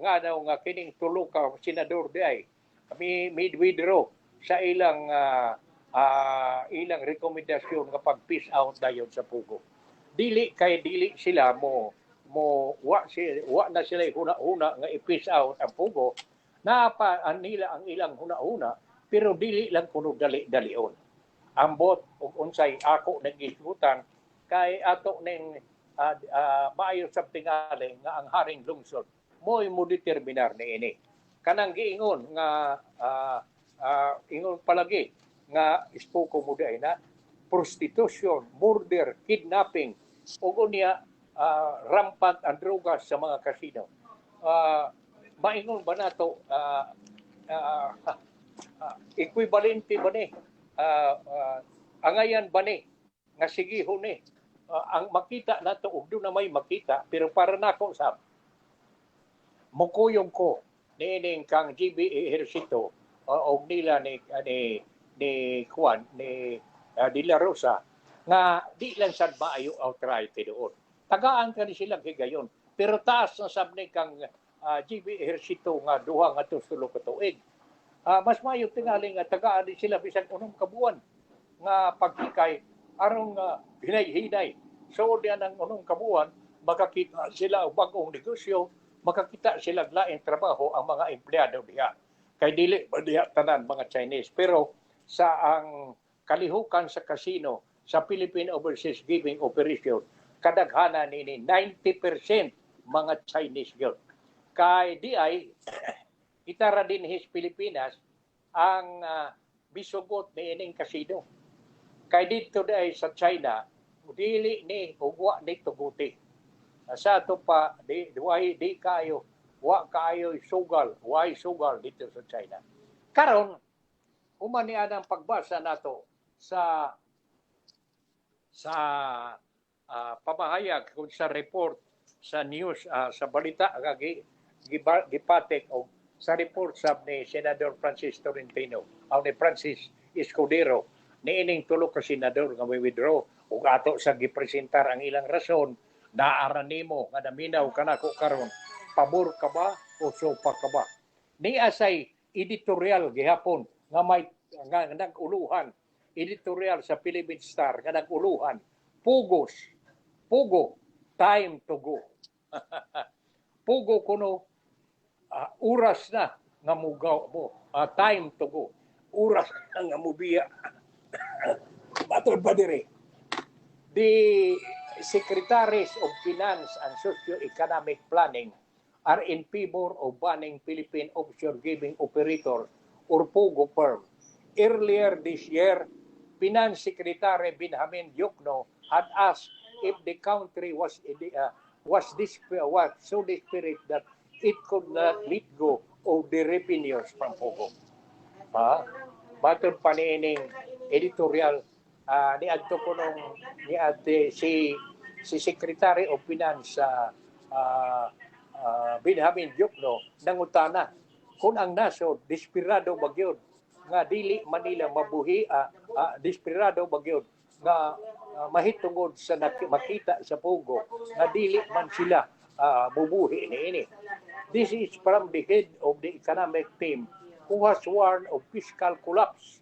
Speaker 1: nga daw nga kining tulo ka senador di ay withdraw sa ilang rekomendasyon nga pag-peace out dayon sa Pugo. Dili sila wa na sila huna-huna nga i-peace out ang Pugo. Nila ang ilang huna-huna pero dili lang kuno dali-dalion. Ambot ug unsay ako nag-isgutan kay ato ning maayo sa tingali nga ang haring lungsod mo'y mo determinar niini. Kanang giingon nga ingon palagi nga ispoko mo day na prostitution, murder, kidnapping ug unya rampant ang drogas sa mga kasino. Maingon ba nato equivalente ba ni angayan ba ni nga sigihon ni ang makita nato ug do na may makita pero para nako sab mukuyong ko niining kang GB Ejercito og nila ni Juan ni De La Rosa nga di lang sad maayo outright doon. Tagaan ka ni sila higayon pero taas na sab ni kang GB Ejercito nga duha nga tulo ka tuig. Mas maayo tingali nga tagaan din sila bisan unong kabuan nga pagkikay aron hinay-hinay. So diyan ang unong kabuan makakita sila og bag-ong negosyo, makakita sila laing trabaho ang mga empleyado diha. Kay dili diha tanan mga Chinese pero sa ang kalihukan sa casino sa Philippine Overseas Gaming Operation kadaghanan nini 90% mga Chinese gyud. Kay di ay itara din his Pilipinas ang bisugot ni ining casino. Kay dito day sa China dili ni ugwa ni tuguti. Sa ato pa di kayo sugal dito sa China. Karon human ni anang pagbasa nato sa sa pamahayag kung sa report sa news sa balita nga gipatek o sa report sab ni Senador Francis Tolentino o ni Francis Escudero niining tulo ka senador nga may withdraw ug ato sa gipresentar ang ilang rason naaran nimo nga naminaw kanako karon pabor ka ba o sopa ka ba ni asay editorial gihapon nga may nga nag-uluhan editorial sa Philippine Star nga nag-uluhan Pugo, time to go. Pugo kuno, oras na nga mugaw mo. Time to go. Oras na nga mubiya. Batod pa dire. The Secretaries of Finance and Socio-Economic Planning are in favor of banning Philippine offshore giving operator or POGO firm. Earlier this year, Finance Secretary Benjamin Diokno had asked if the country was so desperate that it could not let go of the revenues from POGO. Batod pa niining editorial ni adto ko nung ni ate si Secretary of Finance Benjamin Diokno nangutana kung ang nasod desperado bagyod nga dili Manila mabuhi desperado bagyod nga mahitungod sa makita sa Pugo nga dili man sila bubuhi niini. This is from the head of the economic team who has warned of fiscal collapse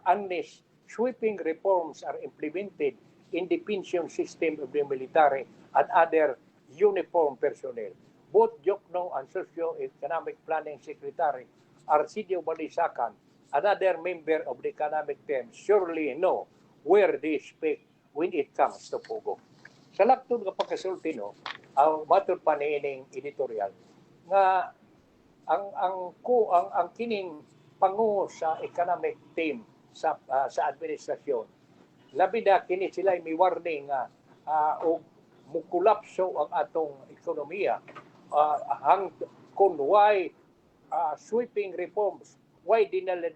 Speaker 1: unless sweeping reforms are implemented in the pension system of the military and other uniform personnel. Both Diokno and Socio-Economic Planning Secretary Arcidio Balisacan, another member of the economic team, surely know where they speak when it comes to Pugo. Sa laktod nga pagkasulti no, ang matod pa niining editorial nga ang kining pangu sa economic team sa administrasyon labi na kini sila may warning nga og mukulapso ang atong ekonomiya kung why sweeping reforms why dinalian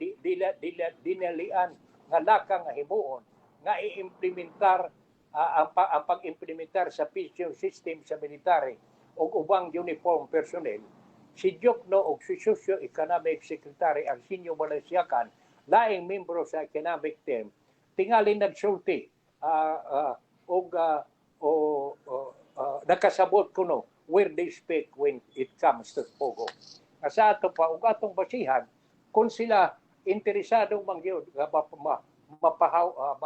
Speaker 1: nga lakang nga himuon nga i-implementar ang pag-implementar sa pension system sa military o ubang uniform personnel. Si Diokno o si Socio-Economic Secretary Arsenio Balasiacan, laing membro sa economic team, tingali nagsulti nakasabot kuno where they speak when it comes to Pugo. Sa ato pa, ug atong basihan, kung sila interesado mangyod nga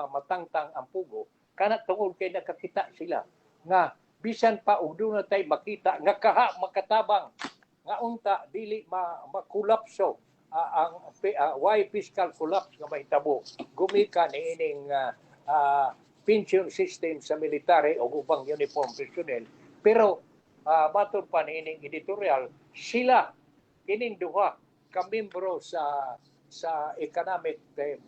Speaker 1: matangtang ang Pugo, kana tungod kay nakakita sila nga bisan pa og doon na tay makita nga makatabang nga unta dili makulapso ang why fiscal collapse nga mahitabo gumika niining pension system sa military o ubang uniform personnel pero baton pa niining editorial sila kining duha ka membro sa economic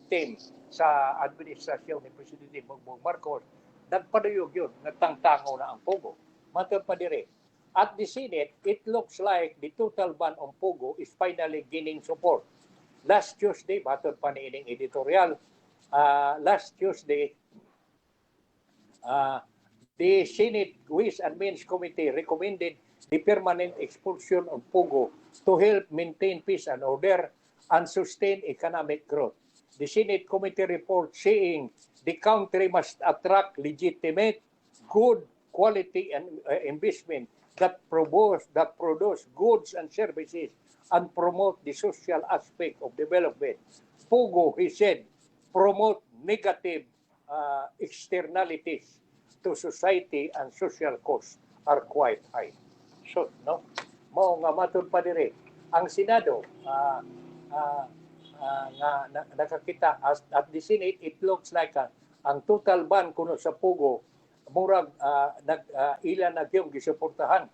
Speaker 1: team sa administrasyon ni Presidente Bongbong Marcos nagpaduyog yun, nagtangtango na ang Pugo. Matod pa dire. At the Senate, it looks like the total ban on Pugo is finally gaining support. Last Tuesday, matod pa niining editorial, last Tuesday, the Senate Ways and Means Committee recommended the permanent expulsion of Pugo to help maintain peace and order and sustain economic growth. The Senate Committee report saying the country must attract legitimate, good quality and investment that produce goods and services and promote the social aspect of development. Pugo, he said, promote negative externalities to society and social costs are quite high. So, no? Mao nga matud pa dire ang Senado nakakita at the Senate, it looks like ang total ban kuno sa Pugo murag ilan na yung gisuportahan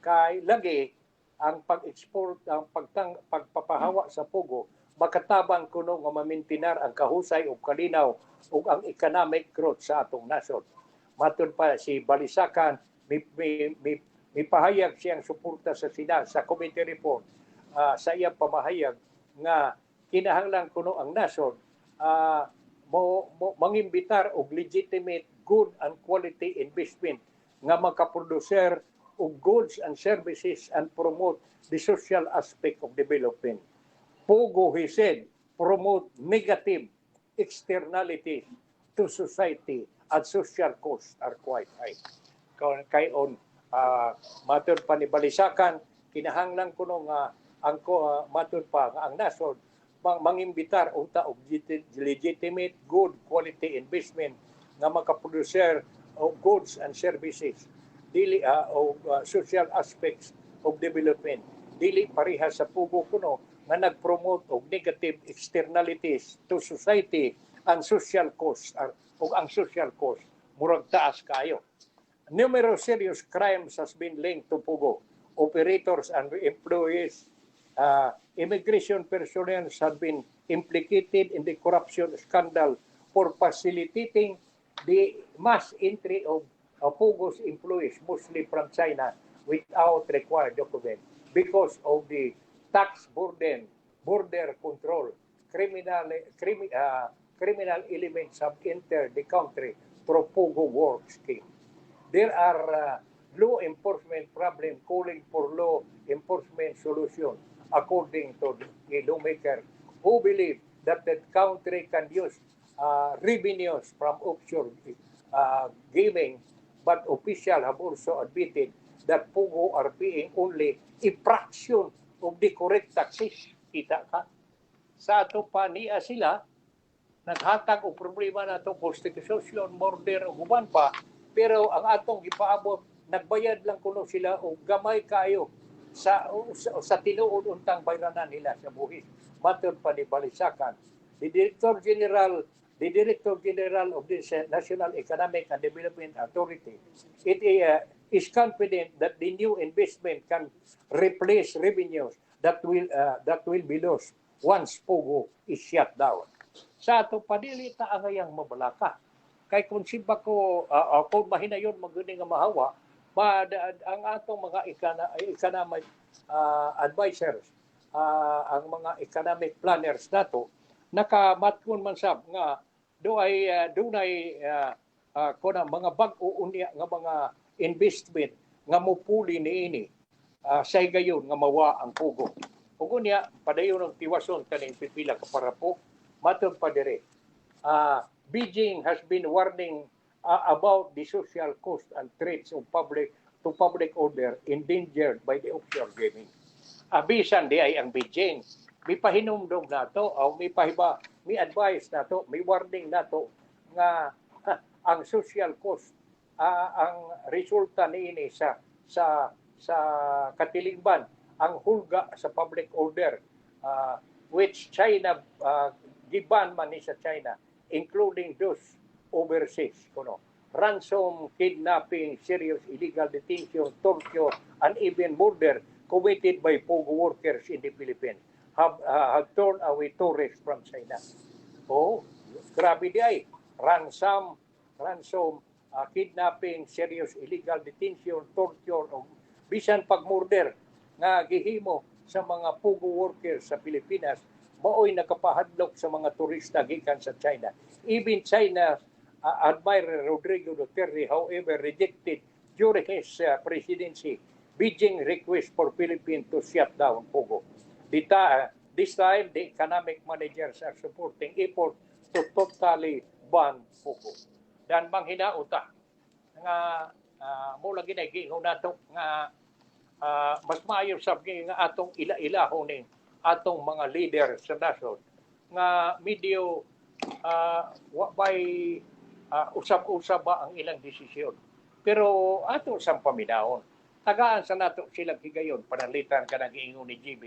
Speaker 1: kay lagi ang pag-export ang pagpapahawa sa Pugo makatabang kuno nga mamintinar ang kahusay ug kalinaw ug ang economic growth sa atong nasod. Matud pa si Balisacan may pahayag siyang suporta sa sa committee report sa iyang pamahayag nga kinahanglan kuno ang nasod mangimbitar og legitimate good and quality investment nga makaproducer og goods and services and promote the social aspect of development. Pogo, he said, promote negative externalities to society and social costs are quite high. Kayon, matod pa ni Balisakan, kinahanglan ko nung matod pa ang nasod, mangimbitar unta og legitimate good quality investment nga makaproducer of goods and services dili o social aspects of development dili pareha sa pugo kuno nga nagpromote og negative externalities to society and social cost o ang social cost murag taas kayo. Numerous serious crimes has been linked to pugo. Operators and employees, immigration personnel have been implicated in the corruption scandal for facilitating the mass entry of Pugo's employees, mostly from China, without required document because of the tax burden, border control, criminal elements have entered the country through Pugo work scheme. There are law enforcement problems calling for law enforcement solution, according to the lawmaker, who believe that the country can use revenues from offshore gaming, but officials have also admitted that Pugo are paying only a fraction of the correct taxes. Kita ka? Sa ato pa niya sila, naghatag o problema na ito, constitution, border, o guban pa, pero ang atong gipaabot, nagbayad lang kuno sila o gamay kayo sa tinuod untang bayranan nila sa buhis. Matod pa ni Balisakan, the Director General of the National Economic and Development Authority is confident that the new investment can replace revenues that will be lost once Pugo is shut down. Sa ato padili ta angayang mabalaka. Kay kung simba ko kung mahinayon maguni nga mahawa, ang atong mga economic advisors, ang mga economic planners nato, nakamatkon man sab nga dunay mga bag-o unya nga mga investment nga mopuli niini say gayon nga mawa ang Pugo. Ug unya padayon ang tiwason kaning pipila ka parapo matod pa dire. Beijing has been warning about the social cost and threats of public order endangered by the offshore gaming. Abisan di ay ang Beijing. May pahinumdom nato o may pahiba, may advice nato, may warning nato nga ang social cost ang resulta niini sa katilingban ang hulga sa public order which China giban man ni sa China, including those overseas, ransom, kidnapping, serious illegal detention, torture, and even murder committed by Pugo workers in the Philippines have torn away tourists from China. Oh, grabe di ay. Ransom, kidnapping, serious illegal detention, torture, bisan pag-murder nga gihimo sa mga Pugo workers sa Pilipinas maoy nakapahadlok sa mga turista gikan sa China. Even China Admiral Rodrigo Duterte, however, rejected during his presidency Beijing request for Philippines to shut down Pugo. This time, the economic managers are supporting effort to totally ban Pugo. Dan manghinaota nga mula ginagingho nato nga mas maayo sabi nga atong ila-ilahon ning atong mga leader sa nasod nga medyo usab-usab ba ang ilang desisyon. Pero ato sa paminahon, tagaan sa nato silang higayon panalitan ka ng iingon ni GB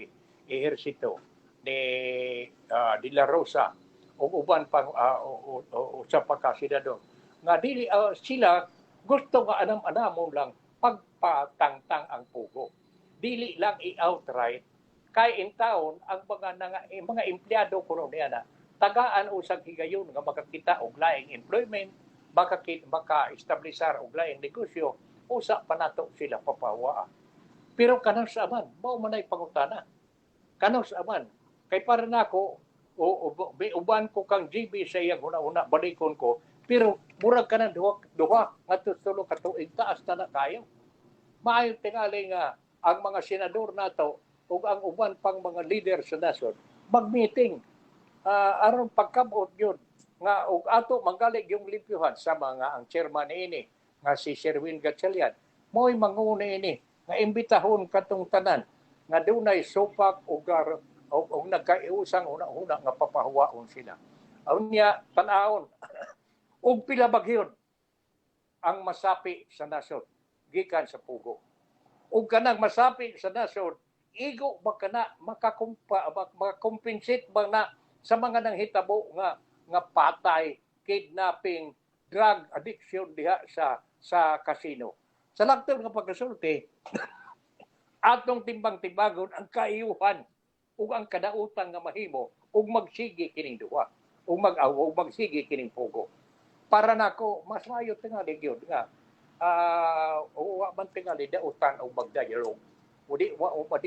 Speaker 1: Ejercito de la Rosa o uban pang usab pa ka senador nga dili sila gusto nga anam-anamon lang pagpatangtang ang Pugo. Dili lang i-outright kay in taon ang mga empleyado kuno niya na tagaan usag higayon nga makakita og laing employment, maka-establisar og laing negosyo, usa pa nato sila papawa. Pero kanang sa aman, mao man ay pangutana. Kanang sa aman, kay para nako uban ko kang GB sa iyang una-una balikon ko, pero murag ka na duha nga tulo ka tuig taas na kayo. Maayo tingali nga ang mga senador nato ug ang uban pang mga leader sa nasod mag-meeting aron pagkabot yun nga ug ato manggalig yung limpyuhan sa mga ang chairman ini nga si Sherwin Gatchalian mo'y manguna ini nga imbitahon katong tanan nga dunay supak ug nagkaiusang una-una nga papahuwaon sila. Unya tan-awon ug pila bagyon ang masapi sa nasod gikan sa pugo. Ug kanang masapi sa nasod igo ba kana makakompensate ba na sa mga nanghitabo nga patay, kidnapping, drug addiction diha sa casino. Sa laktod nga pagkasulti, atong timbang-timbagon ang kaiyuhan ug ang kadautang nga mahimo ug magsigi kining duha ug mag-awo ug magsigi kining pugo. Para nako mas maayo tingali gyud nga wa man tingali dautan og magdayalog. Udi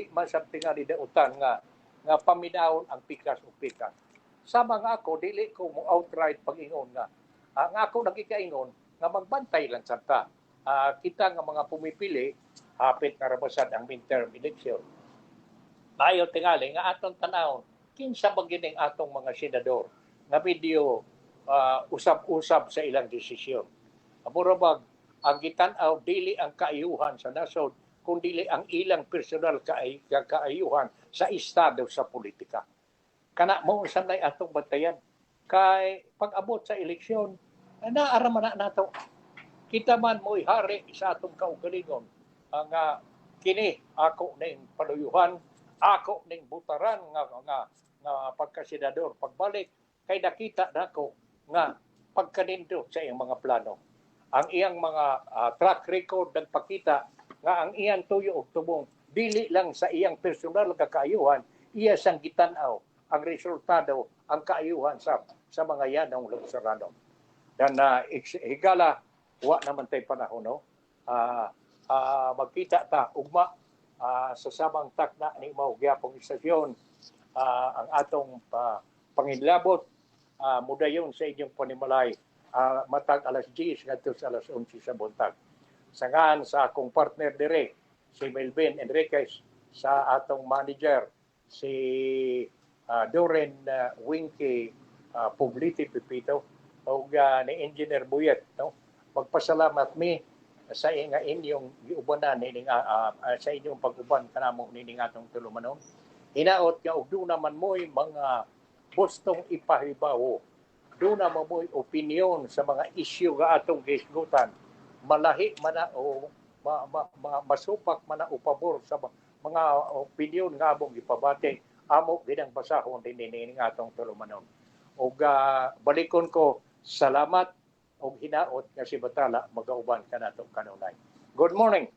Speaker 1: man sa tingali dautan nga paminawon ang pikas ug pikas. Sama nga ako dili ko mo outright pag-ingon nga nga ako nagikaingon nga magbantay lang sa kita nga mga pumipili hapit na rabasad ang midterm election. Maayo tingali nga atong tanawon kinsa ba gining atong mga senador nga medyo usab-usab sa ilang desisyon. Murabag ang gitan-aw dili ang kaayuhan sa nasod kundi ang ilang personal kaayuhan sa estado sa politika. Kana mo sanay atong bantayan kay pag-abot sa eleksyon naaraman na nato kita man mo'y hari sa atong kaugalingon nga kini ako ning paluyuhan ako ning butaran nga pagkasenador pagbalik kay nakita nako nga pagkanindo sa iyang mga plano ang iyang mga track record nagpakita nga ang iyang tuyo ug tubong dili lang sa iyang personal nga kaayuhan iya sang gitan-aw ang resultado ang kaayuhan sa mga yanong lugsarano. Dan higala wa naman tay panahon no. Magkita ta ugma sa samang takna ni mao gyapong istasyon ang atong panginlabot mudayon sa inyong panimalay matag alas 10 ngadto sa alas 11 sa buntag. Sangan sa akong partner dire si Melvin Enriquez sa atong manager si Doren Winky Publiti Pipito o ni Engineer Buyet no magpasalamat mi sa nga inyong giubanan nining sa inyong pag-uban kanamo nining atong tulumanon hinaot nga og do naman mo'y mga gustong ipahibawo do naman mo'y opinion sa mga issue nga atong gisgutan malahi man o masupak man o pabor sa mga opinion nga among ipabati amo ginang basahon din nining atong tulumanon. Og balikon ko salamat og hinaot nga si Batala magauban kanato kanunay. Good morning.